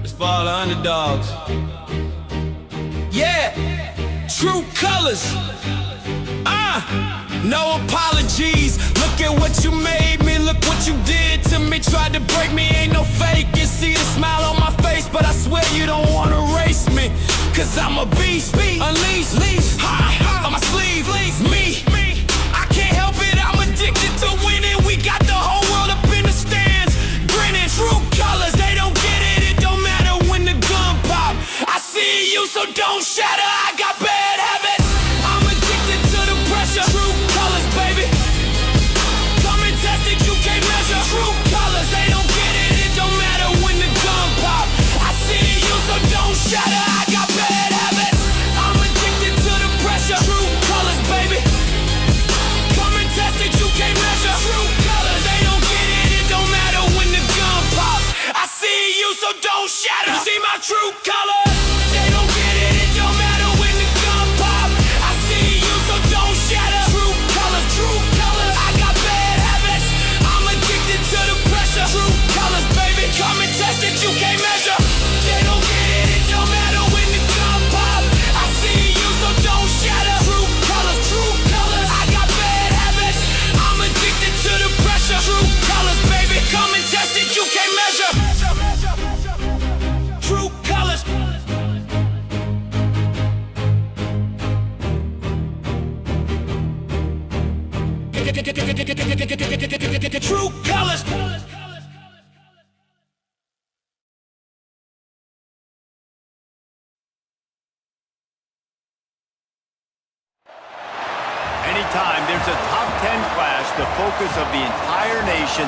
It's for all the underdogs. Yeah, true colors. No apologies. Look at what you made me. Look what you did to me. Tried to break me, ain't no fake. You see the smile on my face, but I swear you don't wanna race me. Cause I'm a beast, unleashed, on my sleeve, me. I can't help it, I'm addicted to winning. We got the whole world up in the stands, grinning. True colors, they don't get it. It don't matter when the gun pop. I see you, so don't shatter. I got bad habits. I'm addicted to the pressure. True colors, baby. Come and test it, you can't measure. True colors, they don't get it. It don't matter when the gun pop. I see you, so don't shatter. I got bad habits. I'm addicted to the pressure. True colors, baby. Come and test it, you can't measure. True colors, they don't get it. It don't matter when the gun pop. I see you, so don't shatter. You see my true colors? They don't get it. It don't matter when the gun pop. I see you, so don't shatter. True colors, true colors. I got bad habits. I'm addicted to the pressure. True colors, baby. Come and test it, you can't measure. They don't get it. It don't matter when the gun pop. I see you, so don't shatter. True colors, true colors. I got bad habits. I'm addicted to the pressure. True colors, baby. Come and test it, you can't measure. True colors. True colors. Anytime there's a top 10 clash, the focus of the entire nation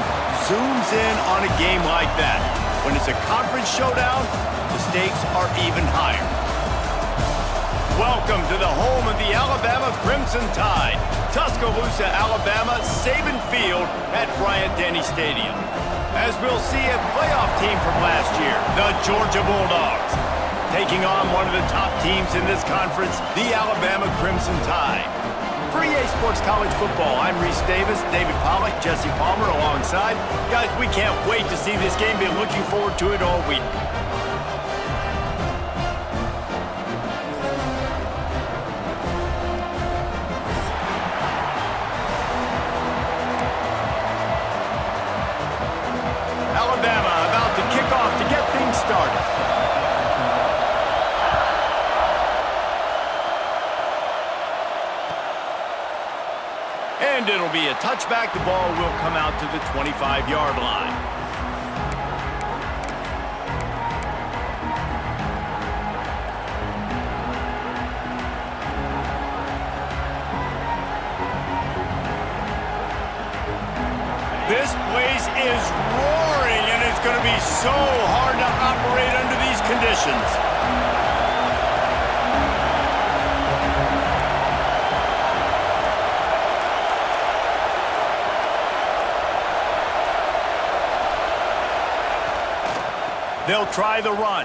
zooms in on a game like that. When it's a conference showdown, the stakes are even higher. Welcome to the home of the Alabama Crimson Tide, Tuscaloosa, Alabama, Saban Field at Bryant-Denny Stadium. As we'll see a playoff team from last year, the Georgia Bulldogs, taking on one of the top teams in this conference, the Alabama Crimson Tide. For EA Sports College Football, I'm Reese Davis, David Pollack, Jesse Palmer alongside. Guys, we can't wait to see this game. Been looking forward to it all week. Alabama about to kick off to get things started. And it'll be a touchback. The ball will come out to the 25-yard line. This place is roaring, and it's going to be so hard to operate under these conditions. They'll try the run.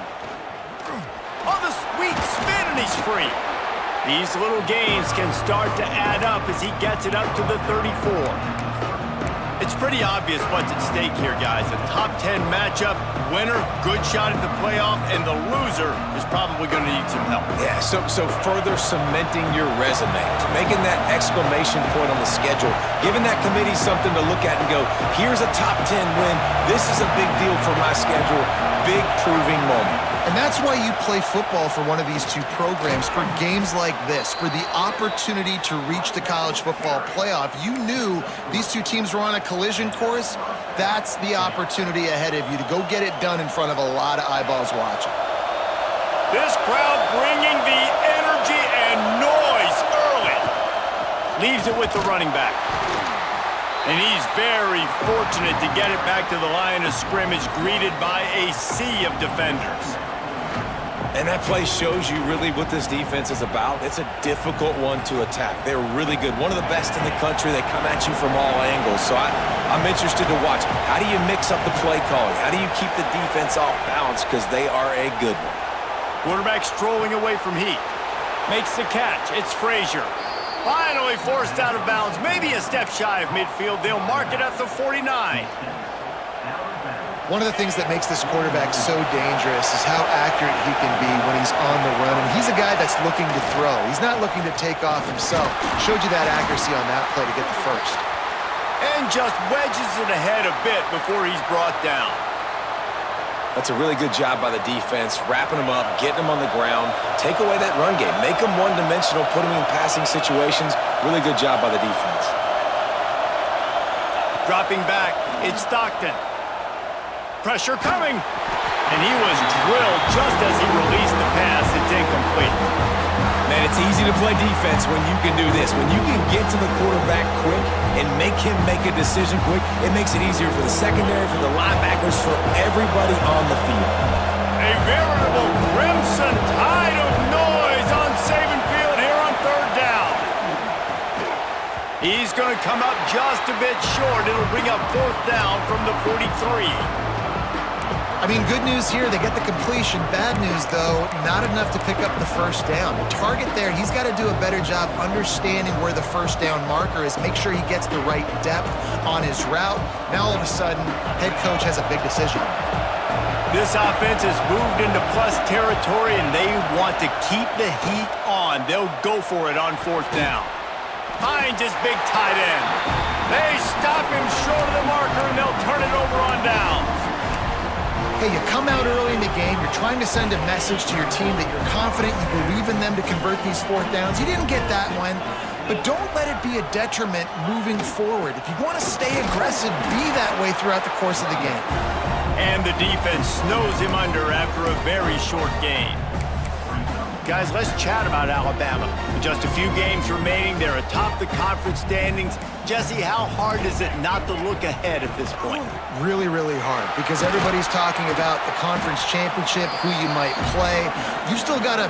Oh, the sweet spin, and he's free. These little gains can start to add up as he gets it up to the 34. It's pretty obvious what's at stake here, guys. A top 10 matchup, winner, good shot at the playoff, and the loser is probably going to need some help. Yeah, so further cementing your resume, making that exclamation point on the schedule, giving that committee something to look at and go, here's a top 10 win. This is a big deal for my schedule. Big proving moment. And that's why you play football for one of these two programs, for games like this, for the opportunity to reach the college football playoff. You knew these two teams were on a collision course. That's the opportunity ahead of you to go get it done in front of a lot of eyeballs watching. This crowd bringing the energy and noise early. Leaves it with the running back. And he's very fortunate to get it back to the line of scrimmage, greeted by a sea of defenders. And that play shows you really what this defense is about. It's a difficult one to attack. They're really good. One of the best in the country. They come at you from all angles. So I'm interested to watch. How do you mix up the play calling? How do you keep the defense off balance? Because they are a good one. Quarterback strolling away from Heat. Makes the catch. It's Frazier. Finally forced out of bounds. Maybe a step shy of midfield. They'll mark it at the 49. One of the things that makes this quarterback so dangerous is how accurate he can be when he's on the run. And he's a guy that's looking to throw. He's not looking to take off himself. Showed you that accuracy on that play to get the first. And just wedges it ahead a bit before he's brought down. That's a really good job by the defense, wrapping them up, getting them on the ground, take away that run game, make them one-dimensional, put them in passing situations. Really good job by the defense. Dropping back, it's Stockton. Pressure coming. And he was drilled just as he released the pass. It's incomplete. Man, it's easy to play defense when you can do this. When you can get to the quarterback quick and make him make a decision quick, it makes it easier for the secondary, for the linebackers, for everybody on the field. A veritable crimson tide of noise on Saban Field here on third down. He's going to come up just a bit short. It'll bring up fourth down from the 43. I mean, good news here, they get the completion. Bad news, though, not enough to pick up the first down. The target there, he's got to do a better job understanding where the first down marker is, make sure he gets the right depth on his route. Now, all of a sudden, head coach has a big decision. This offense has moved into plus territory, and they want to keep the heat on. They'll go for it on fourth down. Finds his big tight end. They stop him short of the marker, and they'll turn it over on downs. Hey, you come out early in the game, you're trying to send a message to your team that you're confident, you believe in them to convert these fourth downs. You didn't get that one, but don't let it be a detriment moving forward. If you want to stay aggressive, be that way throughout the course of the game. And the defense snows him under after a very short game. Guys, let's chat about Alabama. With just a few games remaining, they're atop the conference standings. Jesse, how hard is it not to look ahead at this point? Really, really hard, because everybody's talking about the conference championship, who you might play. You still got to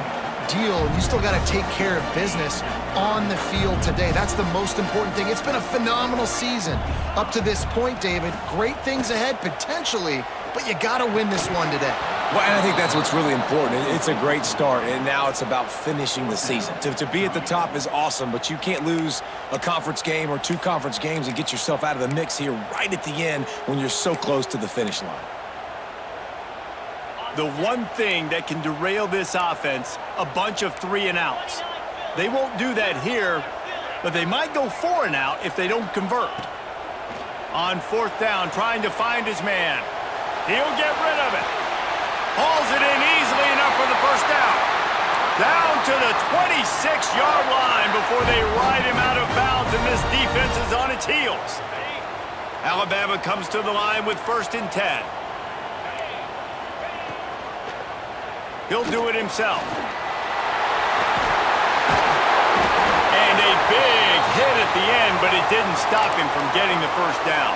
deal, and you still got to take care of business on the field today. That's the most important thing. It's been a phenomenal season up to this point, David. Great things ahead, potentially, but you got to win this one today. Well, and I think that's what's really important. It's a great start, and now it's about finishing the season. To be at the top is awesome, but you can't lose a conference game or two conference games and get yourself out of the mix here right at the end when you're so close to the finish line. The one thing that can derail this offense, a bunch of 3-and-outs. They won't do that here, but they might go 4-and-out if they don't convert. On fourth down, trying to find his man. He'll get rid of it. Hauls it in easily enough for the first down. Down to the 26-yard line before they ride him out of bounds, and this defense is on its heels. Alabama comes to the line with 1st and 10. He'll do it himself. And a big hit at the end, but it didn't stop him from getting the first down.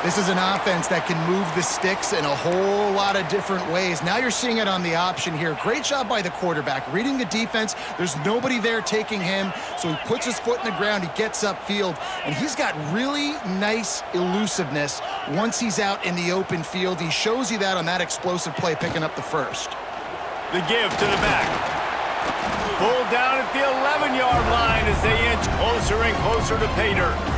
This is an offense that can move the sticks in a whole lot of different ways. Now you're seeing it on the option here. Great job by the quarterback. Reading the defense, there's nobody there taking him, so he puts his foot in the ground, he gets upfield, and he's got really nice elusiveness once he's out in the open field. He shows you that on that explosive play, picking up the first. The give to the back. Pulled down at the 11-yard line as they inch closer and closer to pay dirt.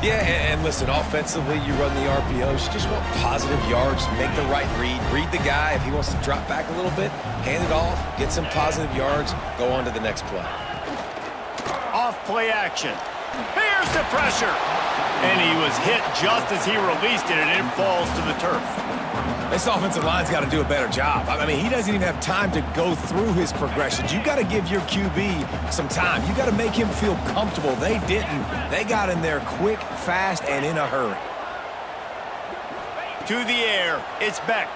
Yeah, and listen, offensively, you run the RPOs. You just want positive yards, make the right read the guy. If he wants to drop back a little bit, hand it off, get some positive yards, go on to the next play. Off play action. Here's the pressure. And he was hit just as he released it, and it falls to the turf. This offensive line's got to do a better job. I mean, he doesn't even have time to go through his progressions. You got to give your QB some time. You got to make him feel comfortable. They didn't. They got in there quick, fast, and in a hurry. To the air, it's Beck.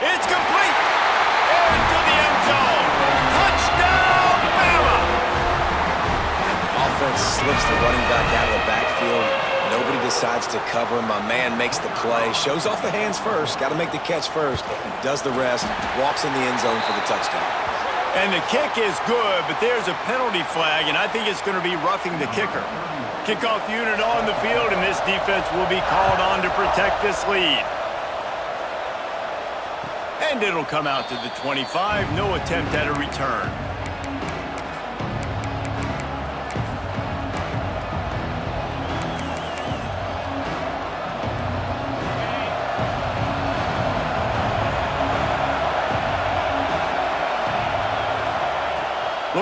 It's complete. Into the end zone. Touchdown, Bama! Offense slips the running back out of the backfield. Nobody decides to cover him. My man makes the play. Shows off the hands first. Got to make the catch first. Does the rest. Walks in the end zone for the touchdown. And the kick is good, but there's a penalty flag, and I think it's going to be roughing the kicker. Kickoff unit on the field, and this defense will be called on to protect this lead. And it'll come out to the 25. No attempt at a return.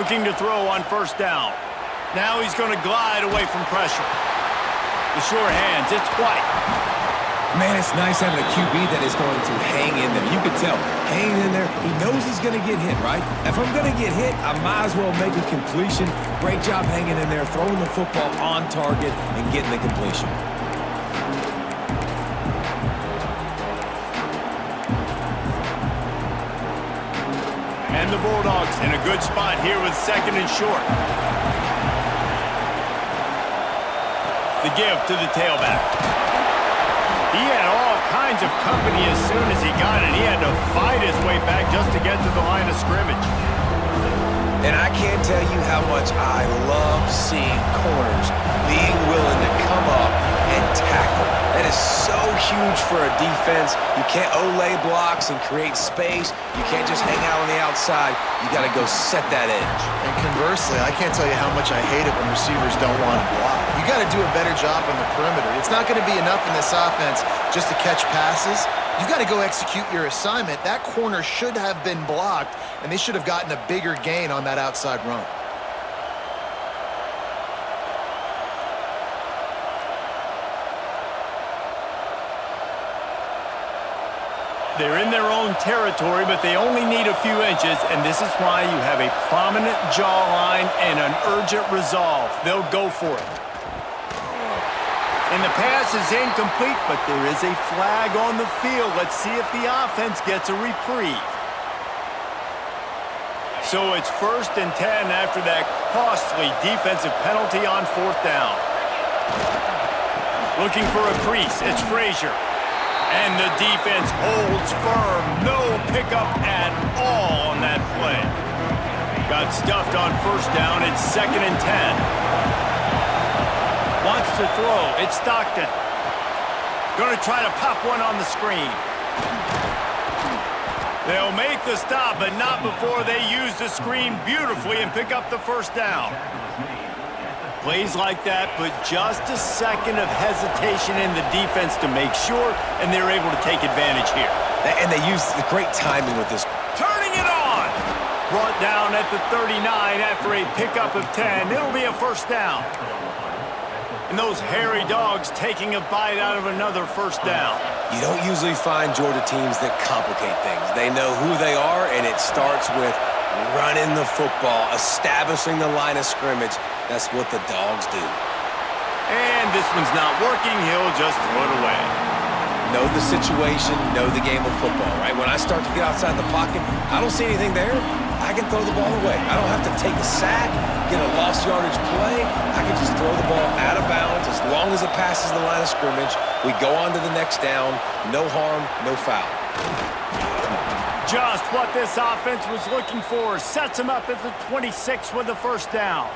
Looking to throw on first down. Now he's going to glide away from pressure. The sure hands, it's White. Man, it's nice having a QB that is going to hang in there. You can tell, hanging in there, he knows he's going to get hit, right? If I'm going to get hit, I might as well make a completion. Great job hanging in there, throwing the football on target and getting the completion. And the Bulldogs in a good spot here with second and short. The give to the tailback. He had all kinds of company as soon as he got it. He had to fight his way back just to get to the line of scrimmage. And I can't tell you how much I love seeing corners being willing to come up and tackle. That is so huge for a defense. You can't olay blocks and create space. You can't just hang out on the outside. You got to go set that edge. And conversely, I can't tell you how much I hate it when receivers don't want to block. You got to do a better job on the perimeter. It's not going to be enough in this offense just to catch passes. You've got to go execute your assignment. That corner should have been blocked, and they should have gotten a bigger gain on that outside run. They're in their own territory, but they only need a few inches, and this is why you have a prominent jawline and an urgent resolve. They'll go for it. And the pass is incomplete, but there is a flag on the field. Let's see if the offense gets a reprieve. So it's 1st and 10 after that costly defensive penalty on 4th down. Looking for a crease, it's Frazier. And the defense holds firm. No pickup at all on that play. Got stuffed on 1st down. It's 2nd and 10. Wants to throw. It's Stockton. Going to try to pop one on the screen. They'll make the stop, but not before they use the screen beautifully and pick up the 1st down. Plays like that put just a second of hesitation in the defense to make sure, and they're able to take advantage here. And they used the great timing with this. Turning it on! Brought down at the 39 after a pickup of 10. It'll be a 1st down. And those hairy dogs taking a bite out of another 1st down. You don't usually find Georgia teams that complicate things. They know who they are, and it starts with running the football, establishing the line of scrimmage. That's what the Dogs do. And this one's not working. He'll just throw it away. Know the situation, know the game of football, right? When I start to get outside the pocket, I don't see anything there. I can throw the ball away. I don't have to take a sack, get a lost yardage play. I can just throw the ball out of bounds as long as it passes the line of scrimmage. We go on to the next down. No harm, no foul. Just what this offense was looking for. Sets him up at the 26 with the 1st down.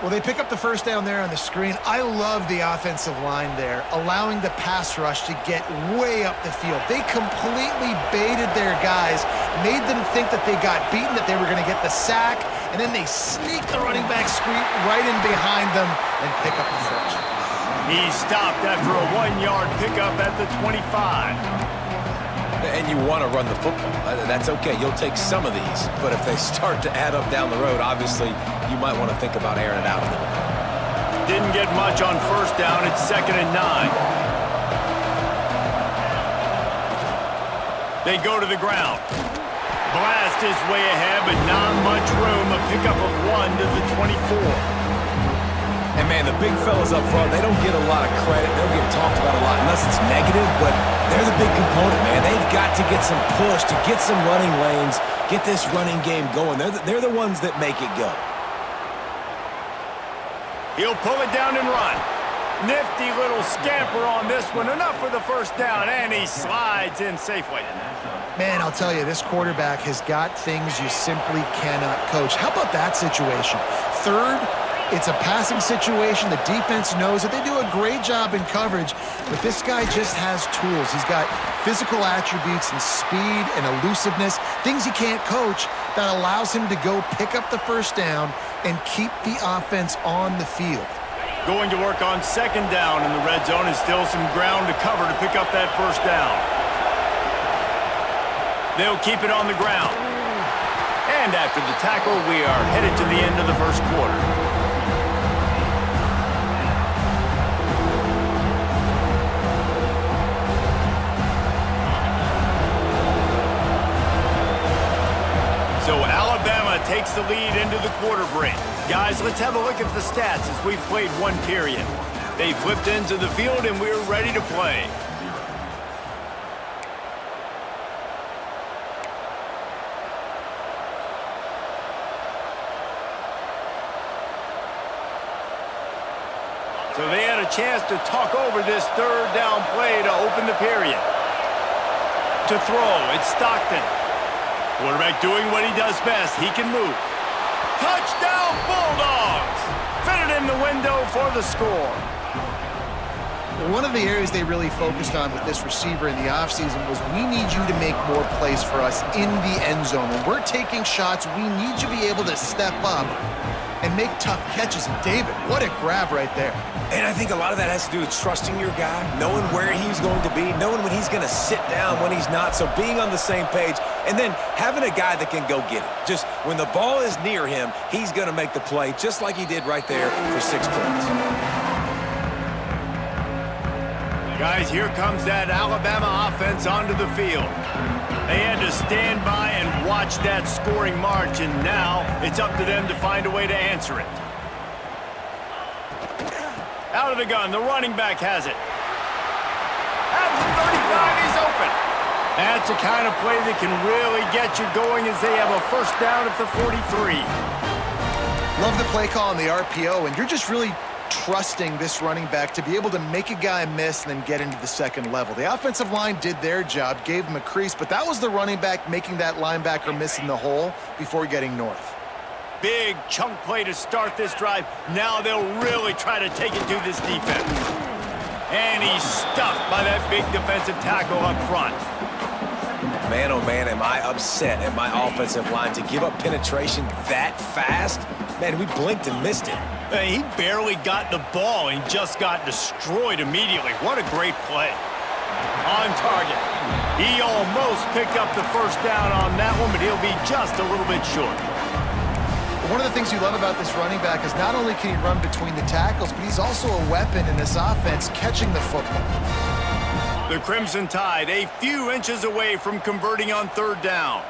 Well, they pick up the 1st down there on the screen. I love the offensive line there, allowing the pass rush to get way up the field. They completely baited their guys, made them think that they got beaten, that they were going to get the sack, and then they sneak the running back screen right in behind them and pick up the 1st. He stopped after a 1-yard pickup at the 25. And you want to run the football. That's okay. You'll take some of these. But if they start to add up down the road, obviously, you might want to think about airing it out a little bit. Didn't get much on 1st down. It's 2nd and 9. They go to the ground. Blast is way ahead, but not much room. A pickup of 1 to the 24. And, man, the big fellas up front, they don't get a lot of credit. They don't get talked about a lot unless it's negative, but they're the big component, man. They've got to get some push, to get some running lanes, get this running game going. They're the ones that make it go. He'll pull it down and run. Nifty little scamper on this one. Enough for the 1st down, and he slides in safely. Man, I'll tell you, this quarterback has got things you simply cannot coach. How about that situation? 3rd, it's a passing situation. The defense knows it. They do a great job in coverage, but this guy just has tools. He's got physical attributes and speed and elusiveness, things he can't coach, that allows him to go pick up the 1st down and keep the offense on the field. Going to work on 2nd down in the red zone, and still some ground to cover to pick up that 1st down. They'll keep it on the ground. And after the tackle, we are headed to the end of the first quarter. So Alabama takes the lead into the quarter break. Guys, let's have a look at the stats as we've played one period. They flipped into the field and we're ready to play. So they had a chance to talk over this third down play to open the period. To throw, it's Stockton. Quarterback doing what he does best. He can move. Touchdown, Bulldogs! Fit it in the window for the score. One of the areas they really focused on with this receiver in the offseason was we need you to make more plays for us in the end zone. When we're taking shots, we need you to be able to step up and make tough catches. And David, what a grab right there. And I think a lot of that has to do with trusting your guy, knowing where he's going to be, knowing when he's going to sit down, when he's not, so being on the same page, and then having a guy that can go get it. Just when the ball is near him, he's going to make the play, just like he did right there for 6 points. Guys, here comes that Alabama offense onto the field. They had to stand by and watch that scoring march, and now it's up to them to find a way to answer it. Out of the gun, the running back has it. At the 35, he's open. That's the kind of play that can really get you going as they have a first down at the 43. Love the play call on the RPO, and you're just really trusting this running back to be able to make a guy miss and then get into the second level. The offensive line did their job, gave him a crease, but that was the running back making that linebacker miss in the hole before getting north. Big chunk play to start this drive. Now they'll really try to take it to this defense. And he's stuffed by that big defensive tackle up front. Man, oh man, am I upset at my offensive line to give up penetration that fast? Man, we blinked and missed it. He barely got the ball and just got destroyed immediately. What a great play. On target. He almost picked up the first down on that one, but he'll be just a little bit short. One of the things you love about this running back is not only can he run between the tackles, but he's also a weapon in this offense catching the football. The Crimson Tide a few inches away from converting on third down.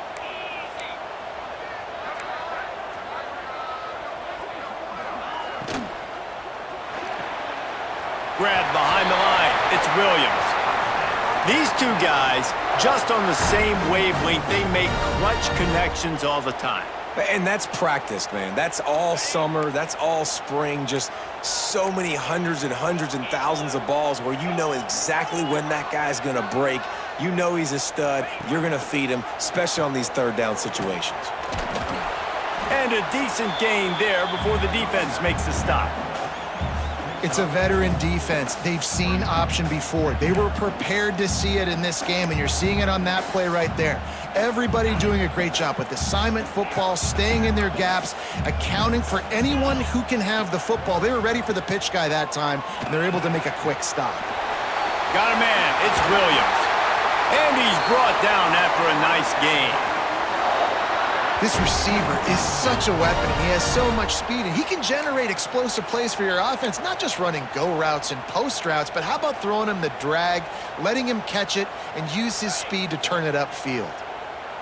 Grabbed behind the line. It's Williams. These two guys, just on the same wavelength, they make clutch connections all the time. And that's practice, man. That's all summer. That's all spring. Just so many hundreds and thousands of balls where you know exactly when that guy's going to break. You know he's a stud. You're going to feed him, especially on these third down situations. And a decent gain there before the defense makes the stop. It's a veteran defense. They've seen option before. They were prepared to see it in this game, and you're seeing it on that play right there. Everybody doing a great job with assignment football, staying in their gaps, accounting for anyone who can have the football. They were ready for the pitch guy that time, and they're able to make a quick stop. Got a man. It's Williams. And he's brought down after a nice gain. This receiver is such a weapon. He has so much speed, and he can generate explosive plays for your offense, not just running go routes and post routes, but how about throwing him the drag, letting him catch it, and use his speed to turn it upfield.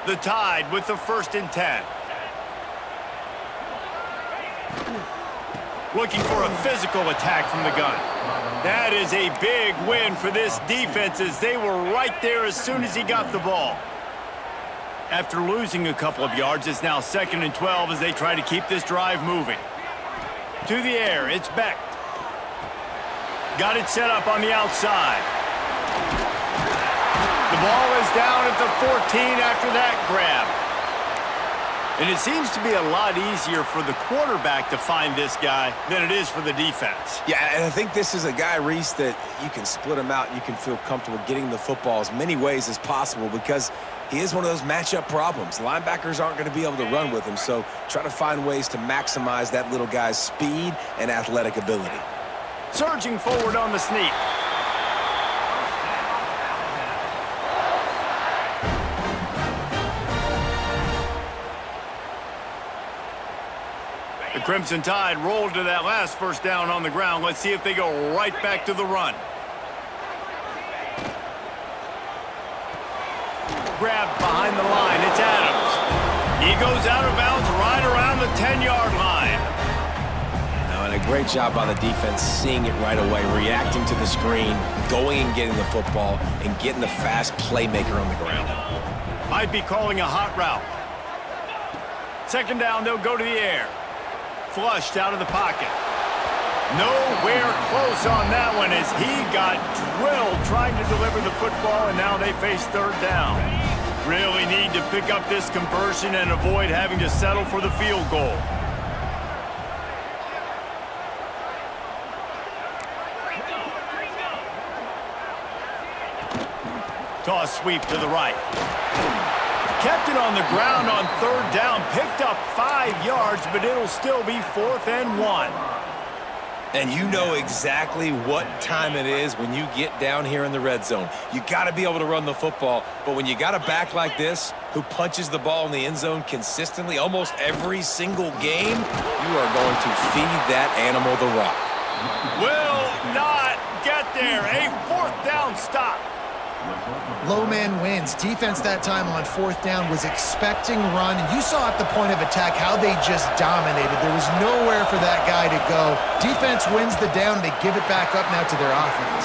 The Tide with the 1st and 10. Looking for a physical attack from the gun. That is a big win for this defense as they were right there as soon as he got the ball. After losing a couple of yards, it's now 2nd and 12 as they try to keep this drive moving. To the air, it's Beck. Got it set up on the outside. The ball is down at the 14 after that grab. And it seems to be a lot easier for the quarterback to find this guy than it is for the defense. Yeah, and I think this is a guy, Reese, that you can split him out. You can feel comfortable getting the football as many ways as possible because he is one of those matchup problems. Linebackers aren't going to be able to run with him, so try to find ways to maximize that little guy's speed and athletic ability. Surging forward on the sneak. Crimson Tide rolled to that last first down on the ground. Let's see if they go right back to the run. Grabbed behind the line. It's Adams. He goes out of bounds right around the 10-yard line. Now, and a great job by the defense seeing it right away, reacting to the screen, going and getting the football, and getting the fast playmaker on the ground. Might be calling a hot route. Second down, they'll go to the air. Flushed out of the pocket. Nowhere close on that one as he got drilled trying to deliver the football, and now they face third down. Really need to pick up this conversion and avoid having to settle for the field goal. Toss sweep to the right. Kept it on the ground on third down. Picked up 5 yards, but it'll still be 4th and 1. And you know exactly what time it is when you get down here in the red zone. You got to be able to run the football, but when you got a back like this who punches the ball in the end zone consistently almost every single game, you are going to feed that animal the rock. Will not get there. A 4th down stop. Low man wins. Defense that time on 4th down was expecting run. And you saw at the point of attack how they just dominated. There was nowhere for that guy to go. Defense wins the down. They give it back up now to their offense.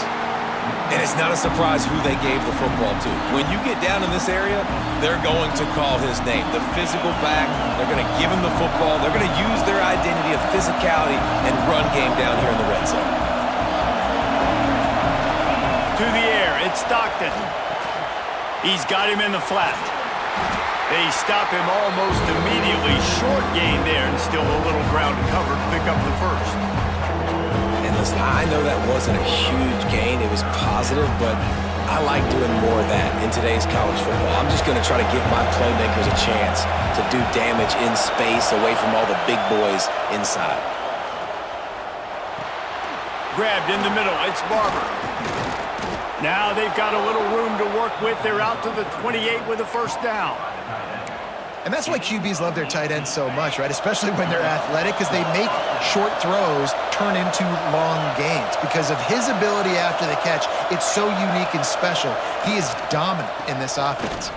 And it's not a surprise who they gave the football to. When you get down in this area, they're going to call his name. The physical back, they're going to give him the football. They're going to use their identity of physicality and run game down here in the red zone. To the air, it's Stockton. He's got him in the flat. They stop him almost immediately. Short gain there, and still a little ground to cover to pick up the first. And listen, I know that wasn't a huge gain. It was positive, but I like doing more of that in today's college football. I'm just going to try to give my playmakers a chance to do damage in space away from all the big boys inside. Grabbed in the middle, it's Barber. Now they've got a little room to work with. They're out to the 28 with a first down. And that's why QBs love their tight ends so much, right? Especially when they're athletic, because they make short throws turn into long gains. Because of his ability after the catch, it's so unique and special. He is dominant in this offense.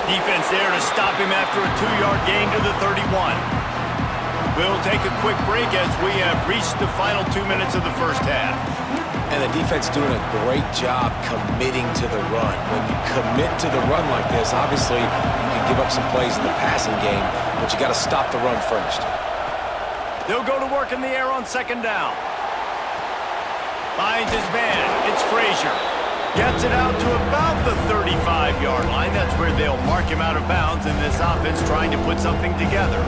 Defense there to stop him after a 2-yard gain to the 31. We'll take a quick break as we have reached the final 2 minutes of the first half. And the defense doing a great job committing to the run. When you commit to the run like this, obviously you can give up some plays in the passing game, but you got to stop the run first. They'll go to work in the air on second down. Finds his man. It's Frazier. Gets it out to about the 35-yard line. That's where they'll mark him out of bounds in this offense trying to put something together.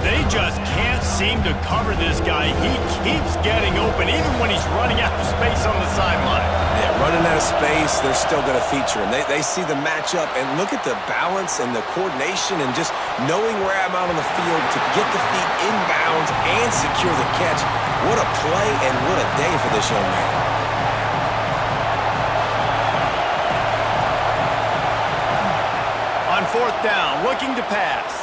They just can't seem to cover this guy. He keeps getting open, even when he's running out of space on the sideline. Yeah, running out of space, they're still going to feature him. They see the matchup, and look at the balance and the coordination and just knowing where I'm out on the field to get the feet inbounds and secure the catch. What a play and what a day for this young man. On fourth down, looking to pass.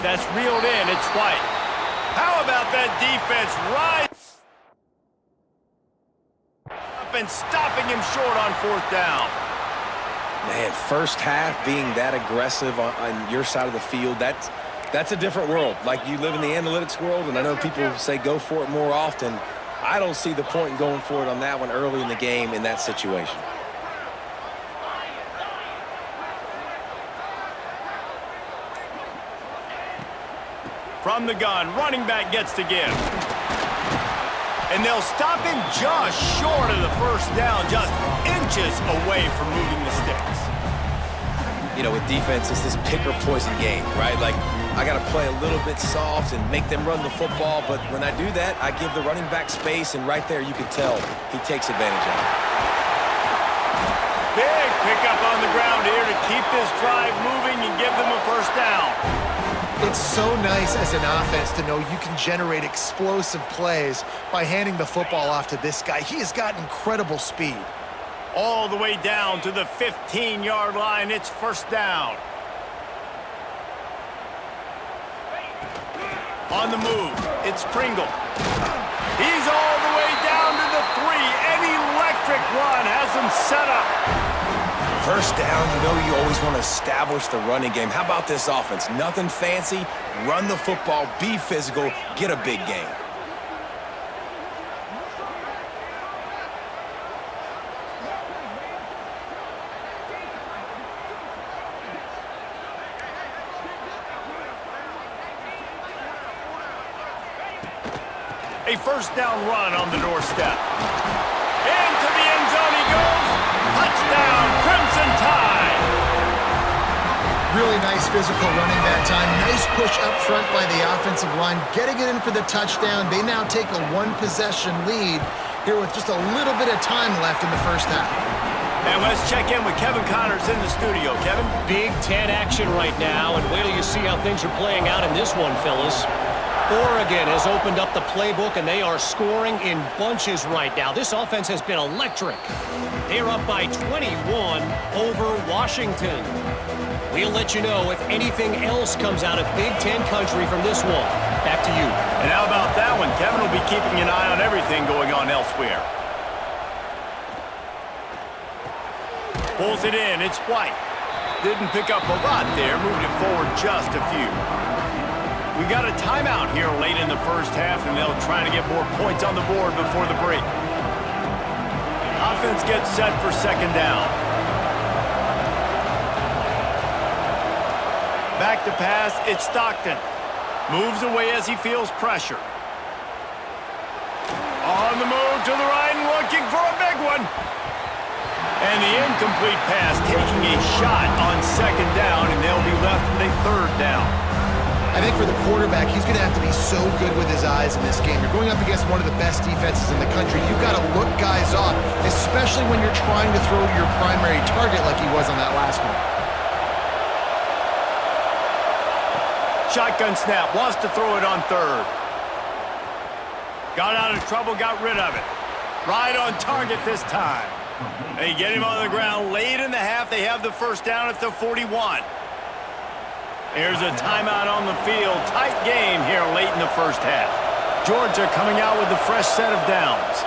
That's reeled in. It's White. How about that defense right up and stopping him short on fourth down? Man, first half being that aggressive on your side of the field, that's a different world. Like, you live in the analytics world, and I know people say go for it more often. I don't see the point in going for it on that one early in the game in that situation. From the gun, running back gets to give. And they'll stop him just short of the first down, just inches away from moving the sticks. You know, with defense, it's this pick or poison game, right? Like, I got to play a little bit soft and make them run the football, but when I do that, I give the running back space, and right there you can tell he takes advantage of it. Big pickup on the ground here to keep this drive moving and give them a first down. It's so nice as an offense to know you can generate explosive plays by handing the football off to this guy. He has got incredible speed. All the way down to the 15-yard line. It's first down. On the move, it's Pringle. He's all the way down to the 3. An electric run has him set up. First down, you know you always want to establish the running game. How about this offense? Nothing fancy. Run the football, be physical, get a big gain. A first down run on the doorstep. Into the end zone he goes. Touchdown, Crimson Tide. Really nice physical running that time. Nice push up front by the offensive line, getting it in for the touchdown. They now take a one-possession lead here with just a little bit of time left in the first half. And let's check in with Kevin Connors in the studio. Kevin? Big Ten action right now, and wait till you see how things are playing out in this one, fellas. Oregon has opened up the playbook, and they are scoring in bunches right now. This offense has been electric. They're up by 21 over Washington. We'll let you know if anything else comes out of Big Ten country from this one. Back to you. And how about that one? Kevin will be keeping an eye on everything going on elsewhere. Pulls it in. It's White. Didn't pick up a lot there. Moved it forward just a few. We got a timeout here late in the first half, and they'll try to get more points on the board before the break. Offense gets set for second down. Back to pass, it's Stockton. Moves away as he feels pressure. On the move to the right and looking for a big one. And the incomplete pass taking a shot on second down, and they'll be left with a third down. I think for the quarterback, he's going to have to be so good with his eyes in this game. You're going up against one of the best defenses in the country. You've got to look guys off, especially when you're trying to throw to your primary target like he was on that last one. Shotgun snap, wants to throw it on third. Got out of trouble, got rid of it. Right on target this time. They get him on the ground late in the half. They have the first down at the 41. There's a timeout on the field. Tight game here late in the first half. Georgia coming out with a fresh set of downs.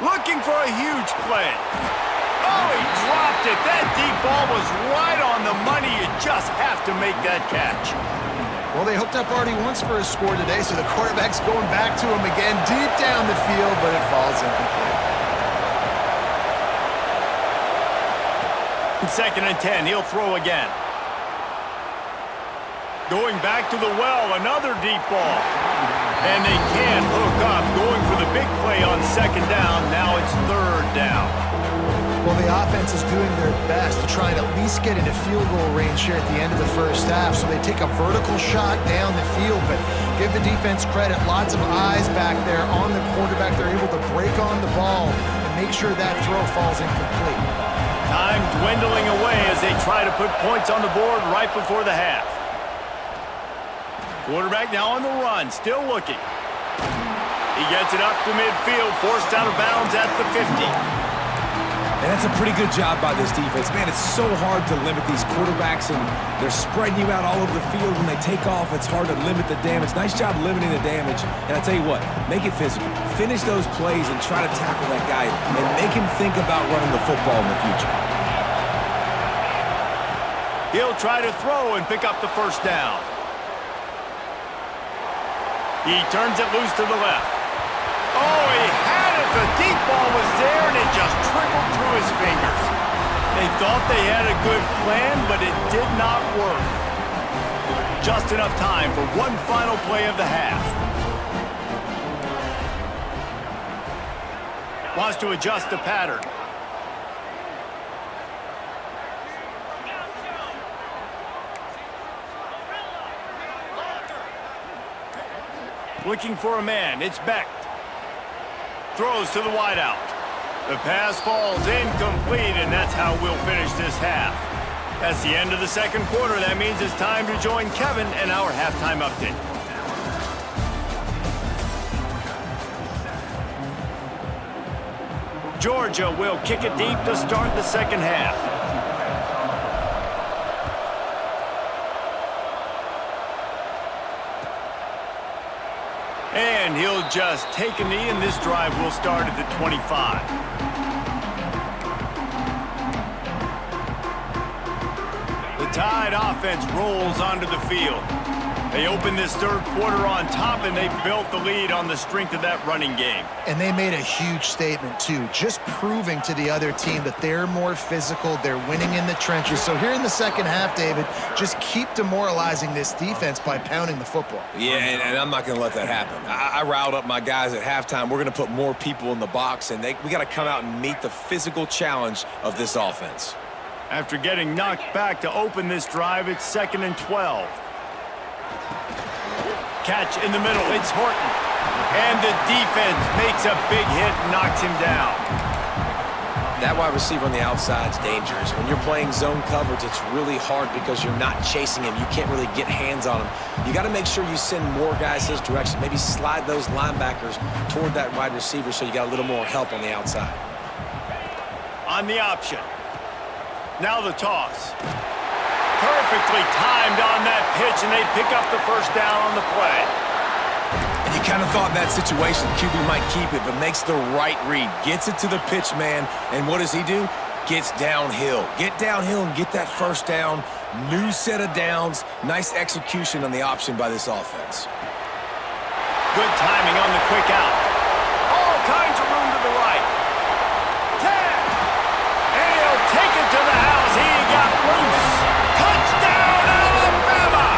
Looking for a huge play. Oh, he dropped it. That deep ball was right on the money. You just have to make that catch. Well, they hooked up already once for a score today, so the quarterback's going back to him again deep down the field, but it falls incomplete. Second and 10. He'll throw again. Going back to the well, another deep ball. And they can't hook up. Going for the big play on second down. Now it's third down. Well, the offense is doing their best to try and at least get into field goal range here at the end of the first half. So they take a vertical shot down the field, but give the defense credit. Lots of eyes back there on the quarterback. They're able to break on the ball and make sure that throw falls incomplete. Time dwindling away as they try to put points on the board right before the half. Quarterback now on the run, still looking. He gets it up to midfield, forced out of bounds at the 50. And that's a pretty good job by this defense. Man, it's so hard to limit these quarterbacks, and they're spreading you out all over the field. When they take off, it's hard to limit the damage. Nice job limiting the damage. And I tell you what, make it physical. Finish those plays and try to tackle that guy and make him think about running the football in the future. He'll try to throw and pick up the first down. He turns it loose to the left. Oh, he had it. The deep ball was there, and it just trickled through his fingers. They thought they had a good plan, but it did not work. Just enough time for one final play of the half. Wants to adjust the pattern. Looking for a man. It's Becht. Throws to the wideout. The pass falls incomplete, and that's how we'll finish this half. That's the end of the second quarter. That means it's time to join Kevin in our halftime update. Georgia will kick it deep to start the second half. And he'll just take a knee, and this drive will start at the 25. The Tide offense rolls onto the field. They open this third quarter on top, and they built the lead on the strength of that running game. And they made a huge statement, too, just proving to the other team that they're more physical, they're winning in the trenches. So here in the second half, David, just keep demoralizing this defense by pounding the football. Yeah, and I'm not going to let that happen. I riled up my guys at halftime. We're going to put more people in the box, and we got to come out and meet the physical challenge of this offense. After getting knocked back to open this drive, it's 2nd and 12. Catch in the middle, it's Horton. And the defense makes a big hit and knocks him down. That wide receiver on the outside is dangerous. When you're playing zone coverage, it's really hard because you're not chasing him. You can't really get hands on him. You got to make sure you send more guys his direction. Maybe slide those linebackers toward that wide receiver so you got a little more help on the outside. On the option. Now the toss. Perfectly timed on that pitch, and they pick up the first down on the play. And you kind of thought in that situation QB might keep it, but makes the right read. Gets it to the pitch man, and what does he do? Gets downhill. Get downhill and get that first down. New set of downs. Nice execution on the option by this offense. Good timing on the quick out. All kinds of room to the right. 10. And he'll take it to the house. He got loose. Touchdown, Alabama!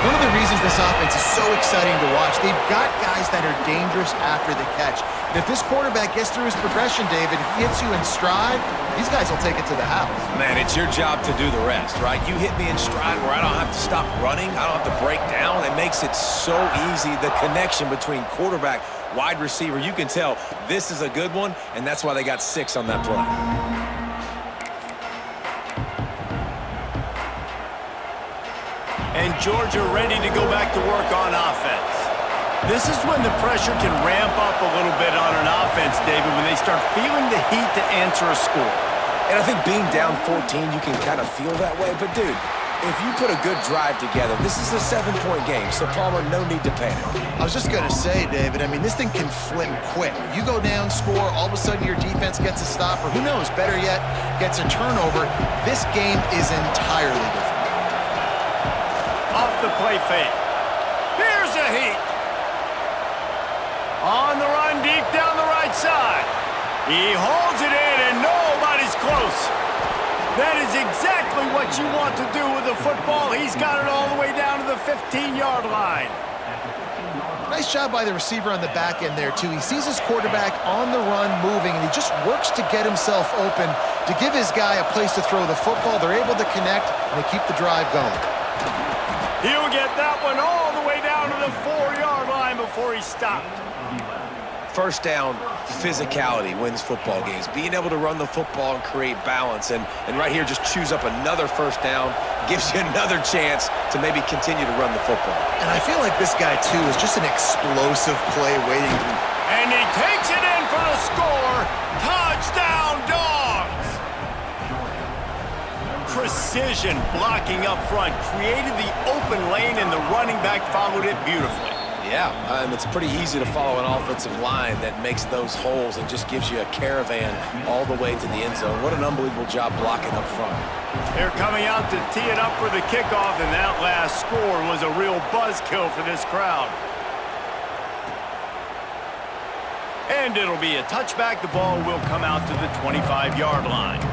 One of the reasons this offense is so exciting to watch, they've got guys that are dangerous after the catch. And if this quarterback gets through his progression, David, he hits you in stride, these guys will take it to the house. Man, it's your job to do the rest, right? You hit me in stride where I don't have to stop running. I don't have to break down. It makes it so easy, the connection between quarterback, wide receiver. You can tell this is a good one, and that's why they got 6 on that play. And Georgia ready to go back to work on offense. This is when the pressure can ramp up a little bit on an offense, David, when they start feeling the heat to answer a score. And I think being down 14, you can kind of feel that way. But, dude, if you put a good drive together, this is a 7-point game, so Palmer, no need to panic. I was just going to say, David, I mean, this thing can flip quick. You go down, score, all of a sudden your defense gets a stop, or who knows, better yet, gets a turnover. This game is entirely different. Off the play fake. Here's a heat. On the run deep down the right side. He holds it in and nobody's close. That is exactly what you want to do with the football. He's got it all the way down to the 15-yard line. Nice job by the receiver on the back end there, too. He sees his quarterback on the run moving, and he just works to get himself open to give his guy a place to throw the football. They're able to connect, and they keep the drive going. He'll get that one all the way down to the 4-yard line before he stopped. First down, physicality wins football games. Being able to run the football and create balance. And right here, just choose up another first down, gives you another chance to maybe continue to run the football. And I feel like this guy, too, is just an explosive play waiting. And he takes it in for the score. Touchdown, Dogs! Precision blocking up front created the open lane, and the running back followed it beautifully. Yeah, it's pretty easy to follow an offensive line that makes those holes and just gives you a caravan all the way to the end zone. What an unbelievable job blocking up front. They're coming out to tee it up for the kickoff, and that last score was a real buzzkill for this crowd. And it'll be a touchback. The ball will come out to the 25-yard line.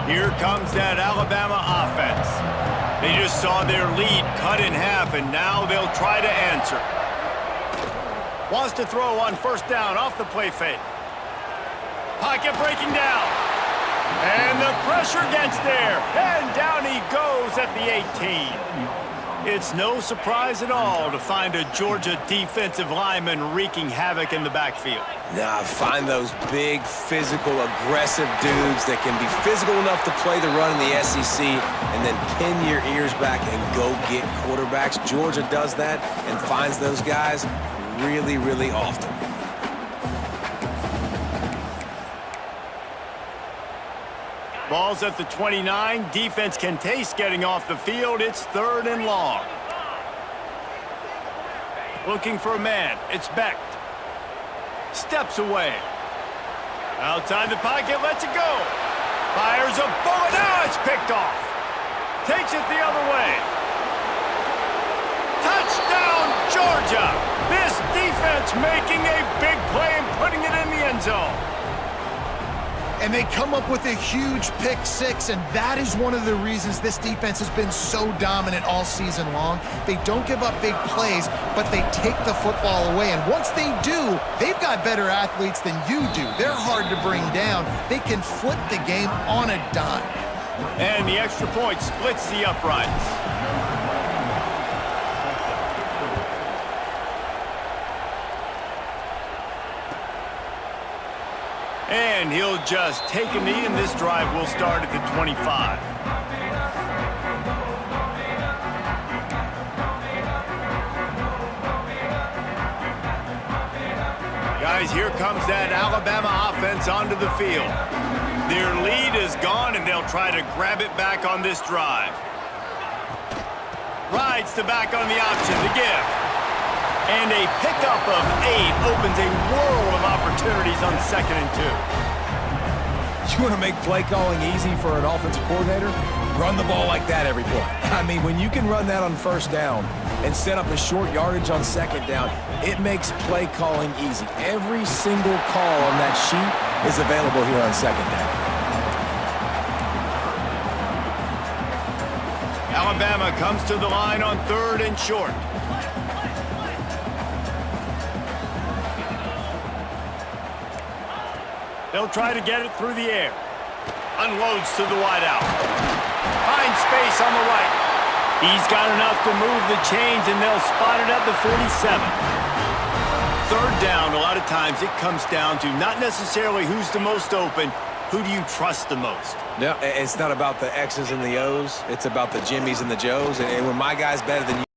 Here comes that Alabama offense. They just saw their lead cut in half, and now they'll try to answer. Wants to throw on first down off the play fake. Pocket breaking down. And the pressure gets there. And down he goes at the 18. It's no surprise at all to find a Georgia defensive lineman wreaking havoc in the backfield. Nah, find those big, physical, aggressive dudes that can be physical enough to play the run in the SEC and then pin your ears back and go get quarterbacks. Georgia does that and finds those guys really, really often. Ball's at the 29. Defense can taste getting off the field. It's 3rd and long. Looking for a man. It's Becht. Steps away. Outside the pocket, lets it go. Fires a bullet. Now it's picked off. Takes it the other way. Touchdown, Georgia! This defense making a big play and putting it in the end zone. And they come up with a huge pick six, and that is one of the reasons this defense has been so dominant all season long. They don't give up big plays, but they take the football away. And once they do, they've got better athletes than you do. They're hard to bring down. They can flip the game on a dime. And the extra point splits the uprights. And he'll just take a knee, and this drive will start at the 25. Guys, here comes that Alabama offense onto the field. Their lead is gone, and they'll try to grab it back on this drive. Rides to back on the option to give. And a pickup of 8 opens a world of opportunities on 2nd and 2. You want to make play calling easy for an offensive coordinator? Run the ball like that every play. I mean, when you can run that on 1st down and set up a short yardage on 2nd down, it makes play calling easy. Every single call on that sheet is available here on 2nd down. Alabama comes to the line on 3rd and short. They'll try to get it through the air. Unloads to the wideout. Finds space on the right. He's got enough to move the chains, and they'll spot it at the 47. 3rd down, a lot of times it comes down to not necessarily who's the most open, who do you trust the most? No, it's not about the X's and the O's. It's about the Jimmys and the Joes. And when my guy's better than you,